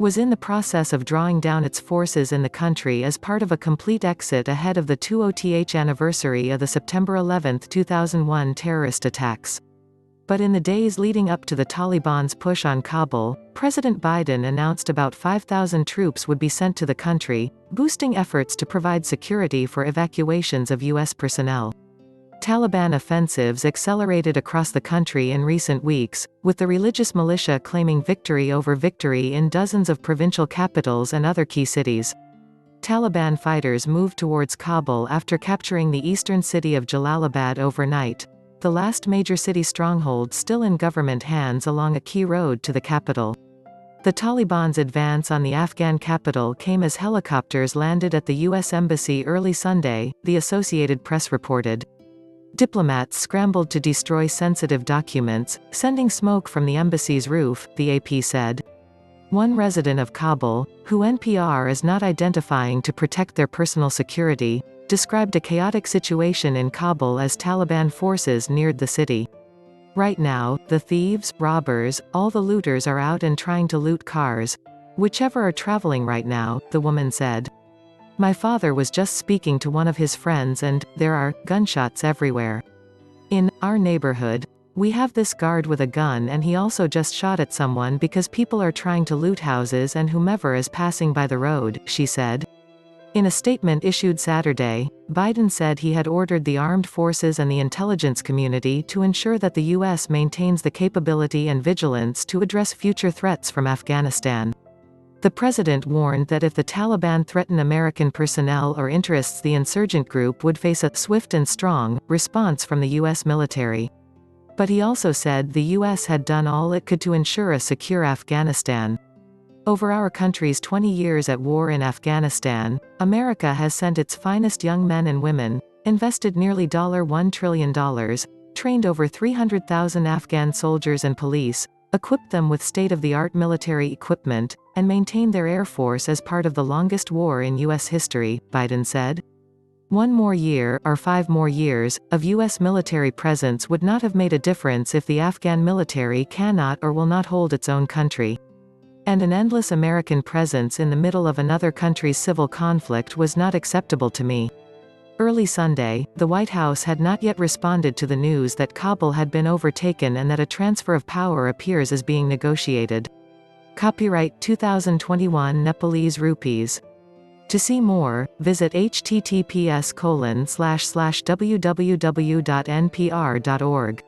was in the process of drawing down its forces in the country as part of a complete exit ahead of the 20th anniversary of the September 11, 2001 terrorist attacks. But in the days leading up to the Taliban's push on Kabul, President Biden announced about 5,000 troops would be sent to the country, boosting efforts to provide security for evacuations of U.S. personnel. Taliban offensives accelerated across the country in recent weeks, with the religious militia claiming victory over victory in dozens of provincial capitals and other key cities. Taliban fighters moved towards Kabul after capturing the eastern city of Jalalabad overnight, the last major city stronghold still in government hands along a key road to the capital. The Taliban's advance on the Afghan capital came as helicopters landed at the U.S. Embassy early Sunday, the Associated Press reported. Diplomats scrambled to destroy sensitive documents, sending smoke from the embassy's roof, the AP said. One resident of Kabul, who NPR is not identifying to protect their personal security, described a chaotic situation in Kabul as Taliban forces neared the city. Right now, the thieves, robbers, all the looters are out and trying to loot cars. Whichever are traveling right now, the woman said. My father was just speaking to one of his friends and, there are, gunshots everywhere. In our neighborhood, we have this guard with a gun and he also just shot at someone because people are trying to loot houses and whomever is passing by the road, she said. In a statement issued Saturday, Biden said he had ordered the armed forces and the intelligence community to ensure that the U.S. maintains the capability and vigilance to address future threats from Afghanistan. The president warned that if the Taliban threaten American personnel or interests, the insurgent group would face a swift and strong response from the U.S. military. But he also said the U.S. had done all it could to ensure a secure Afghanistan. Over our country's 20 years at war in Afghanistan, America has sent its finest young men and women, invested nearly $1 trillion, trained over 300,000 Afghan soldiers and police, equipped them with state-of-the-art military equipment, and maintained their air force as part of the longest war in U.S. history, Biden said. 1 more year, or 5 more years, of U.S. military presence would not have made a difference if the Afghan military cannot or will not hold its own country. And an endless American presence in the middle of another country's civil conflict was not acceptable to me. Early Sunday, the White House had not yet responded to the news that Kabul had been overtaken and that a transfer of power appears as being negotiated. Copyright 2021 Nepalese rupees. To see more, visit https://www.npr.org.